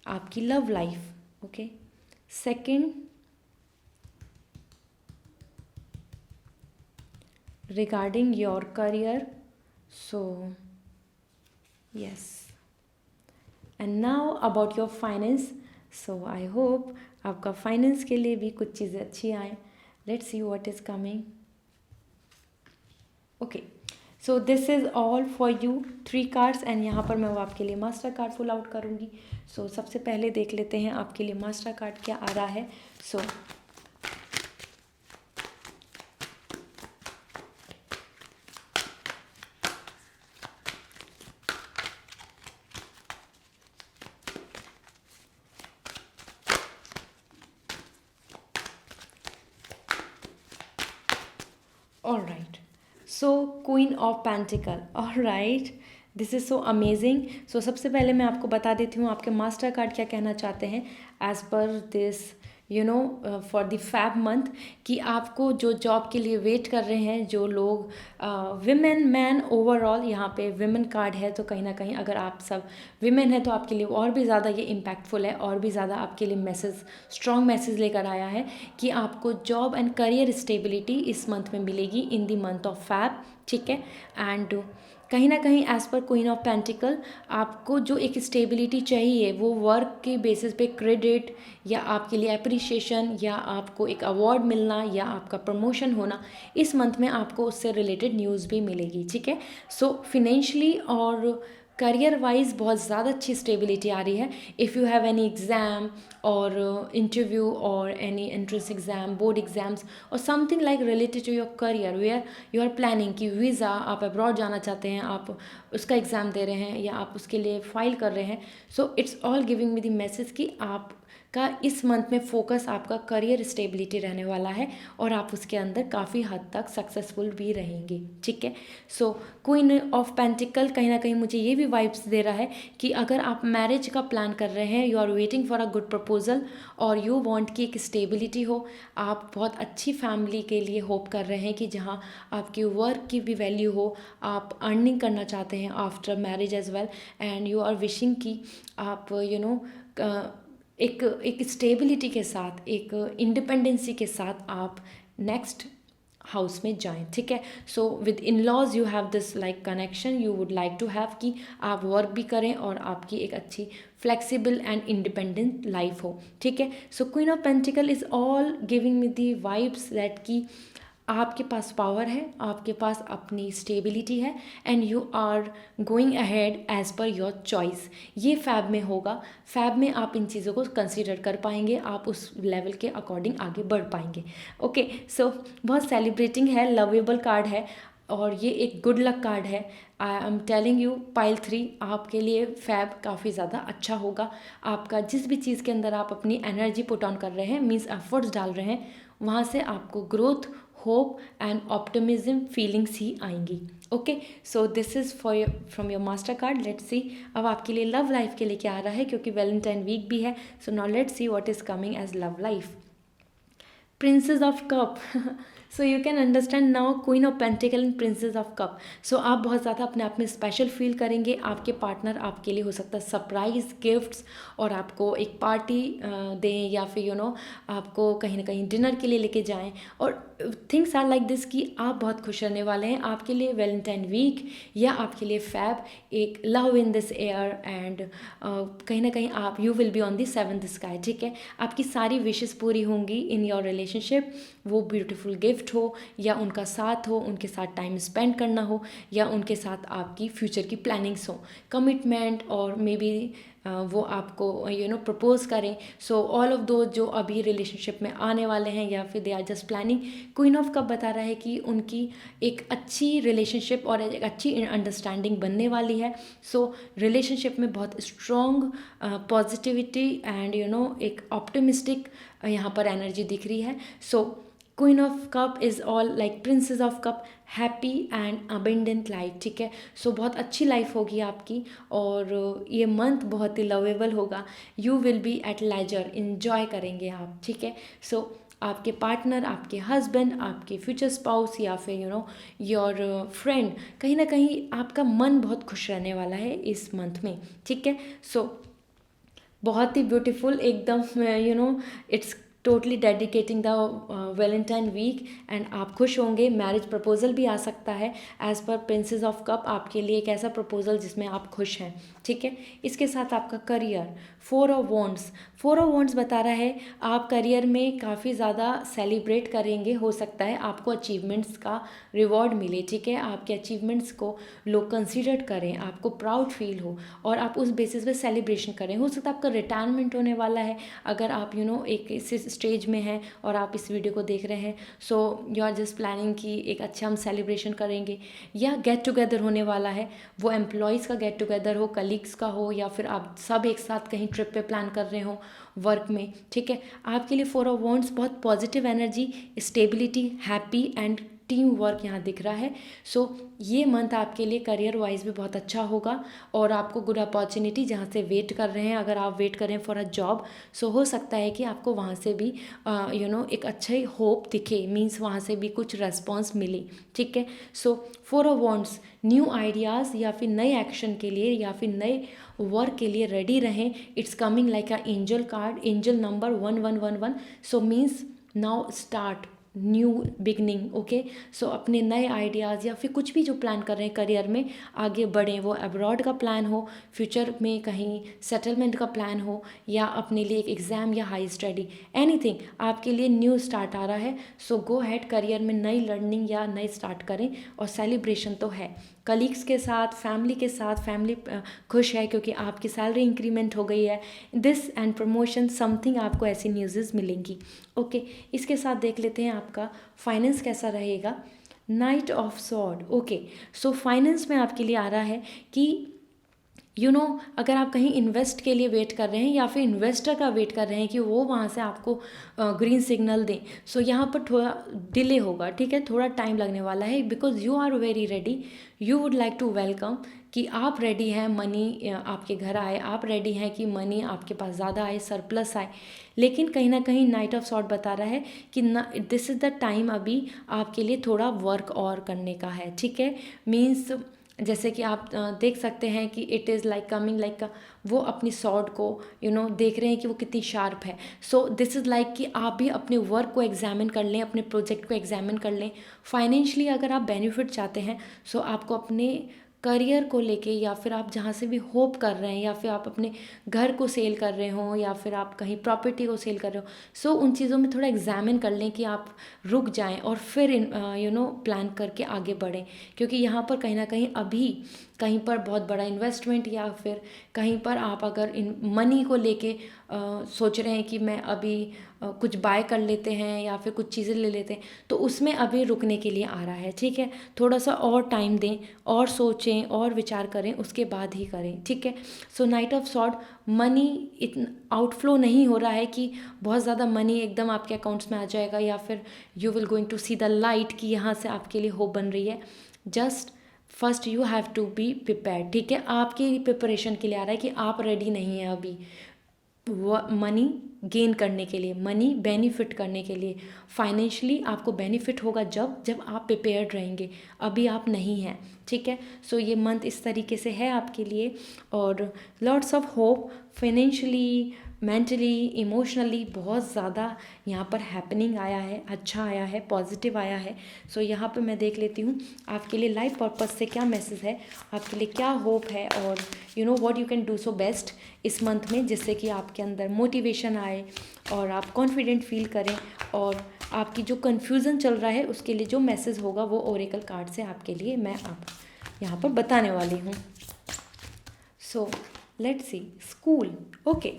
आपकी love life. Okay, second regarding your career, so yes, and now about your finance, so I hope आपका फाइनेंस के लिए भी कुछ चीज़ें अच्छी आए। Let's see what is coming. Okay, so this is all for you 3 cards and यहाँ पर मैं वो आपके लिए मास्टर कार्ड पुल आउट करूँगी। सो सबसे पहले देख लेते हैं आपके लिए मास्टर कार्ड क्या आ रहा है। सो all right, so Queen of Pentacle, all right, this is so amazing. So सबसे पहले मैं आपको बता देती हूँ आपके मास्टर कार्ड क्या कहना चाहते हैं एज़ पर this for the Feb month, कि आपको जो जॉब के लिए वेट कर रहे हैं, जो लोग विमेन मैन ओवरऑल, यहाँ पे विमेन कार्ड है, तो कहीं ना कहीं अगर आप सब विमेन है तो आपके लिए और भी ज़्यादा ये इम्पैक्टफुल है, और भी ज़्यादा आपके लिए मैसेज, स्ट्रॉन्ग मैसेज लेकर आया है कि आपको जॉब एंड करियर स्टेबिलिटी इस मंथ में मिलेगी in the month of fab. ठीक है, एंड कहीं ना कहीं as per queen of pentacle आपको जो एक स्टेबिलिटी चाहिए वो वर्क के बेसिस पे क्रेडिट या आपके लिए अप्रिशिएशन या आपको एक अवार्ड मिलना या आपका प्रमोशन होना, इस मंथ में आपको उससे रिलेटेड न्यूज़ भी मिलेगी। ठीक है, सो फिनेंशियली और करियर वाइज बहुत ज़्यादा अच्छी स्टेबिलिटी आ रही है। If you have any exam or interview or any entrance exam, board exams or something like related to your career where you are planning कि वीज़ा आप अब्रॉड जाना चाहते हैं, आप उसका एग्ज़ाम दे रहे हैं या आप उसके लिए फ़ाइल कर रहे हैं, सो it's all giving me the message कि आप का इस मंथ में फोकस आपका करियर स्टेबिलिटी रहने वाला है और आप उसके अंदर काफ़ी हद तक सक्सेसफुल भी रहेंगे। ठीक है, सो क्वीन ऑफ पेंटिकल कहीं ना कहीं मुझे ये भी वाइब्स दे रहा है कि अगर आप मैरिज का प्लान कर रहे हैं, you are waiting for a good proposal और यू वांट कि एक स्टेबिलिटी हो, आप बहुत अच्छी फैमिली के लिए होप कर रहे हैं कि जहाँ आपकी वर्क की भी वैल्यू हो, आप अर्निंग करना चाहते हैं after marriage as well, and you are wishing कि आप एक स्टेबिलिटी के साथ, एक इंडिपेंडेंसी के साथ आप नेक्स्ट हाउस में जाएं। ठीक है, so with in lodge you have this like connection you would like to have कि आप वर्क भी करें और आपकी एक अच्छी फ्लेक्सिबल एंड इंडिपेंडेंट लाइफ हो। ठीक है, so queen of pentacle is all giving me the vibes that कि आपके पास पावर है, आपके पास अपनी स्टेबिलिटी है and you are going ahead as per your choice. ये फैब में होगा, फैब में आप इन चीज़ों को कंसीडर कर पाएंगे, आप उस लेवल के अकॉर्डिंग आगे बढ़ पाएंगे। ओके, सो बहुत सेलिब्रेटिंग है, लवेबल कार्ड है और ये एक गुड लक कार्ड है। I am telling you pile 3 आपके लिए फैब काफ़ी ज़्यादा अच्छा होगा। आपका जिस भी चीज़ के अंदर आप अपनी एनर्जी पुट ऑन कर रहे हैं, मीन्स एफर्ट्स डाल रहे हैं, वहाँ से आपको growth, hope and optimism feelings ही आएंगी। Okay, so this is for from your master card. Let's see अब आपके लिए लव लाइफ के लिए क्या आ रहा है, क्योंकि वैलेंटाइन वीक भी है। So now let's see what is coming as love life. Princess of cup so you can understand now queen of pentacle and princess of cup. So आप बहुत ज़्यादा अपने आप में स्पेशल फील करेंगे। आपके पार्टनर आपके लिए हो सकता है सरप्राइज गिफ्ट्स और आपको एक पार्टी दें या फिर आपको कहीं ना कहीं डिनर के लिए लेके जाएं, और थिंग्स आर लाइक दिस कि आप बहुत खुश रहने वाले हैं। आपके लिए वैलेंटाइन वीक या आपके लिए फैब एक love in this air and कहीं ना कहीं आप you will be on the 7th sky. ठीक है, आपकी सारी विशेस पूरी होंगी इन योर रिलेशनशिप। वो ब्यूटीफुल गिफ्ट गिफ्ट हो, या उनका साथ हो, उनके साथ टाइम स्पेंड करना हो, या उनके साथ आपकी फ्यूचर की प्लानिंग्स हो, कमिटमेंट, और मे बी वो आपको प्रपोज करें। सो ऑल ऑफ दो जो अभी रिलेशनशिप में आने वाले हैं, या फिर they are just planning, queen of cup बता रहा है कि उनकी एक अच्छी रिलेशनशिप और एक अच्छी अंडरस्टैंडिंग बनने वाली है। सो रिलेशनशिप में बहुत स्ट्रॉन्ग पॉजिटिविटी एंड एक ऑप्टिमिस्टिक यहाँ पर एनर्जी दिख रही है। So queen of cup is all like princess of cup, happy and abundant life, ठीक है। सो बहुत अच्छी लाइफ होगी आपकी, और ये मंथ बहुत ही लवेबल होगा। You will be at leisure, enjoy करेंगे आप, ठीक है। सो आपके पार्टनर, आपके हस्बैंड, आपके फ्यूचर स्पाउस, या फिर योर फ्रेंड, कहीं ना कहीं आपका मन बहुत खुश रहने वाला है इस मंथ में, ठीक है। सो बहुत ही ब्यूटीफुल एकदम, it's totally dedicating the Valentine week, and आप खुश होंगे। मैरिज प्रपोजल भी आ सकता है एज पर प्रिंसेस ऑफ कप, आपके लिए एक ऐसा प्रपोजल जिसमें आप खुश हैं, ठीक है। इसके साथ आपका करियर, 4 ऑफ वॉन्ड्स बता रहा है आप करियर में काफ़ी ज़्यादा सेलिब्रेट करेंगे। हो सकता है आपको अचीवमेंट्स का रिवॉर्ड मिले, ठीक है। आपके अचीवमेंट्स को लोग कंसीडर करें, आपको प्राउड फील हो, और आप उस बेसिस पे सेलिब्रेशन करें। हो सकता है आपका रिटायरमेंट होने वाला है, अगर आप एक इस स्टेज में हैं और आप इस वीडियो को देख रहे हैं। So you are just planning कि एक अच्छा हम सेलिब्रेशन करेंगे, या गेट टुगेदर होने वाला है। वो एम्प्लॉयज़ का गेट टुगेदर हो, कलीग्स का हो, या फिर आप सब एक साथ कहीं ट्रिप पे प्लान कर रहे हो वर्क में, ठीक है। आपके लिए 4 ऑफ वॉन्ड्स बहुत positive energy, stability, happy and team work यहाँ दिख रहा है। सो ये मंथ आपके लिए करियर वाइज भी बहुत अच्छा होगा, और आपको गुड अपॉर्चुनिटी जहाँ से वेट कर रहे हैं, अगर आप वेट कर रहे हैं फॉर अ जॉब, सो हो सकता है कि आपको वहाँ से भी एक अच्छे होप दिखे, मीन्स वहाँ से भी कुछ रेस्पॉन्स मिले, ठीक है। सो 4 ऑफ वॉन्ड्स, न्यू आइडियाज़ या फिर नए एक्शन के लिए या फिर नए वर्क के लिए रेडी रहें। It's coming like a angel card, angel number 1111, so means now start new beginning, okay. So अपने नए आइडियाज़ या फिर कुछ भी जो प्लान कर रहे हैं करियर में आगे बढ़ें, वो अब्रॉड का प्लान हो, फ्यूचर में कहीं सेटलमेंट का प्लान हो, या अपने लिए एक एग्ज़ाम या हाई स्टडी, एनीथिंग आपके लिए न्यू स्टार्ट आ रहा है। सो गो हैड, करियर में नई लर्निंग या नई स्टार्ट करें, और सेलिब्रेशन तो है कलीग्स के साथ, फैमिली खुश है क्योंकि आपकी सैलरी इंक्रीमेंट हो गई है, दिस एंड प्रमोशन समथिंग, आपको ऐसी न्यूज़ मिलेंगी, ओके। इसके साथ देख लेते हैं आपका फाइनेंस कैसा रहेगा। Night of sword, okay. So finance में आपके लिए आ रहा है कि अगर आप कहीं इन्वेस्ट के लिए वेट कर रहे हैं, या फिर इन्वेस्टर का वेट कर रहे हैं कि वो वहाँ से आपको ग्रीन सिग्नल दें, सो यहाँ पर थोड़ा डिले होगा, ठीक है, थोड़ा टाइम लगने वाला है, because you are very ready, you would like to welcome कि आप रेडी हैं, मनी आपके घर आए, आप रेडी हैं कि मनी आपके पास ज़्यादा आए, सरप्लस आए। लेकिन कहीं ना कहीं नाइट ऑफ सॉर्ट बता रहा है कि दिस इज़ द टाइम अभी आपके लिए थोड़ा वर्क और करने का है, ठीक है। मीन्स जैसे कि आप देख सकते हैं कि it is like coming like वो अपनी सॉर्ड को देख रहे हैं कि वो कितनी शार्प है। सो दिस इज़ लाइक कि आप भी अपने वर्क को एग्जामिन कर लें, अपने प्रोजेक्ट को एग्जामिन कर लें। फाइनेंशियली अगर आप बेनिफिट चाहते हैं, सो आपको अपने करियर को लेके, या फिर आप जहाँ से भी होप कर रहे हैं, या फिर आप अपने घर को सेल कर रहे हो, या फिर आप कहीं प्रॉपर्टी को सेल कर रहे हो, सो उन चीज़ों में थोड़ा एग्जामिन कर लें कि आप रुक जाएं और फिर प्लान करके आगे बढ़ें। क्योंकि यहाँ पर कहीं ना कहीं अभी कहीं पर बहुत बड़ा इन्वेस्टमेंट, या फिर कहीं पर आप अगर इन मनी को लेके सोच रहे हैं कि मैं अभी कुछ बाय कर लेते हैं या फिर कुछ चीज़ें ले लेते हैं, तो उसमें अभी रुकने के लिए आ रहा है, ठीक है। थोड़ा सा और टाइम दें, और सोचें और विचार करें, उसके बाद ही करें, ठीक है। सो नाइट ऑफ सॉर्ड, मनी इतना आउटफ्लो नहीं हो रहा है कि बहुत ज़्यादा मनी एकदम आपके अकाउंट्स में आ जाएगा, या फिर you will going to see the light कि यहाँ से आपके लिए होप बन रही है। Just first you have to be prepare, ठीक है। आपकी प्रिपरेशन के लिए आ रहा है कि आप रेडी नहीं हैं अभी मनी गेन करने के लिए, मनी बेनिफिट करने के लिए। फाइनेंशियली आपको बेनिफिट होगा जब जब आप प्रिपेयर्ड रहेंगे, अभी आप नहीं हैं, ठीक है। सो ये मंथ इस तरीके से है आपके लिए, और lots of hope financially, mentally emotionally बहुत ज़्यादा यहाँ पर हैपनिंग आया है, अच्छा आया है, पॉजिटिव आया है। सो यहाँ पे मैं देख लेती हूँ आपके लिए लाइफ पर्पस से क्या मैसेज है, आपके लिए क्या होप है, और you know what you can do so best इस मंथ में, जिससे कि आपके अंदर मोटिवेशन आए और आप कॉन्फिडेंट फील करें, और आपकी जो कन्फ्यूज़न चल रहा है उसके लिए जो मैसेज होगा वो ओरेकल कार्ड से आपके लिए मैं आप यहाँ पर बताने वाली हूँ। So let's see. School. Okay.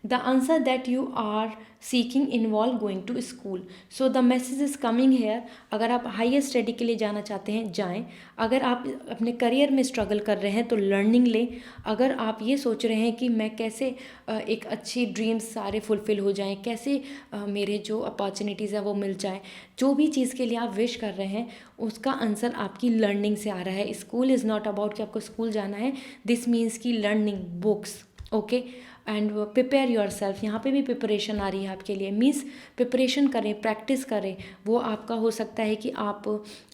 The answer that you are seeking involve going to school. So the message is coming here. अगर आप हायर स्टडी के लिए जाना चाहते हैं जाएं। अगर आप अपने करियर में स्ट्रगल कर रहे हैं तो लर्निंग लें। अगर आप ये सोच रहे हैं कि मैं कैसे एक अच्छी ड्रीम्स सारे फुलफ़िल हो जाएं, कैसे मेरे जो अपॉर्चुनिटीज़ है वो मिल जाए, जो भी चीज़ के लिए आप विश कर रहे हैं उसका आंसर आपकी लर्निंग से आ रहा है। स्कूल इज़ नॉट अबाउट कि आपको स्कूल जाना है, दिस मीन्स की learning books, okay, and prepare your self. यहाँ पे भी प्रिपरेशन आ रही है आपके लिए, मीन्स प्रिपरेशन करें, प्रैक्टिस करें। वो आपका हो सकता है कि आप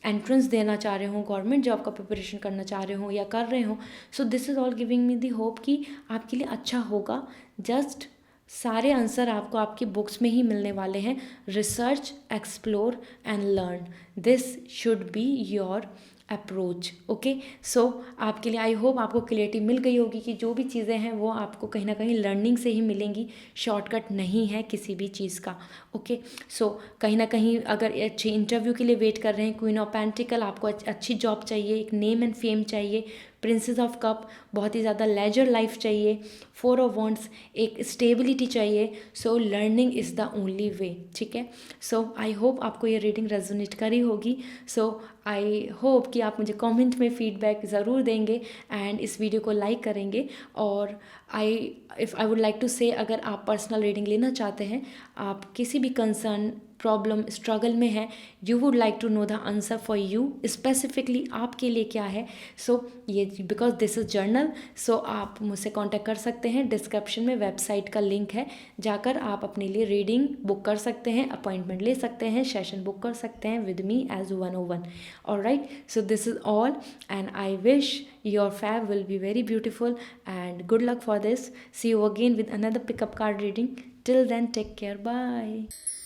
एंट्रेंस देना चाह रहे हो, गवर्नमेंट जॉब का प्रिपरेशन करना चाह रहे हो या कर रहे हो। सो this is all giving me the hope कि आपके लिए अच्छा होगा। जस्ट सारे आंसर आपको आपकी बुक्स में ही मिलने वाले हैं। Research, explore and learn, this should be your approach, okay. So आपके लिए आई होप आपको क्लियरिटी मिल गई होगी कि जो भी चीज़ें हैं वो आपको कहीं ना कहीं लर्निंग से ही मिलेंगी, शॉर्टकट नहीं है किसी भी चीज़ का, ओके। सो कहीं ना कहीं अगर अच्छे इंटरव्यू के लिए वेट कर रहे हैं, क्वीन ऑफ पेंटिकल, आपको अच्छी जॉब चाहिए, एक नेम एंड फेम चाहिए, प्रिंसेस ऑफ कप बहुत ही ज़्यादा लेजर लाइफ चाहिए, फोर ऑफ वॉन्ड्स एक स्टेबिलिटी चाहिए। So learning is the only way, ठीक है। सो आई होप आपको ये रीडिंग रेजोनेट करी होगी। सो आई होप कि आप मुझे कमेंट में फीडबैक ज़रूर देंगे एंड इस वीडियो को लाइक करेंगे। और आई वुड लाइक टू से, अगर आप पर्सनल रीडिंग लेना चाहते हैं, आप किसी भी कंसर्न, प्रॉब्लम, स्ट्रगल में है, you would like to know the answer for you, specifically आपके लिए क्या है, सो ये because this is journal, so आप मुझसे कांटेक्ट कर सकते हैं। डिस्क्रिप्शन में वेबसाइट का लिंक है, जाकर आप अपने लिए रीडिंग बुक कर सकते हैं, अपॉइंटमेंट ले सकते हैं, सेशन बुक कर सकते हैं with me as 101। Alright, so this is all and I wish your fab will be very beautiful and good luck for this. See you again with another pickup card reading. Till then, take care. Bye.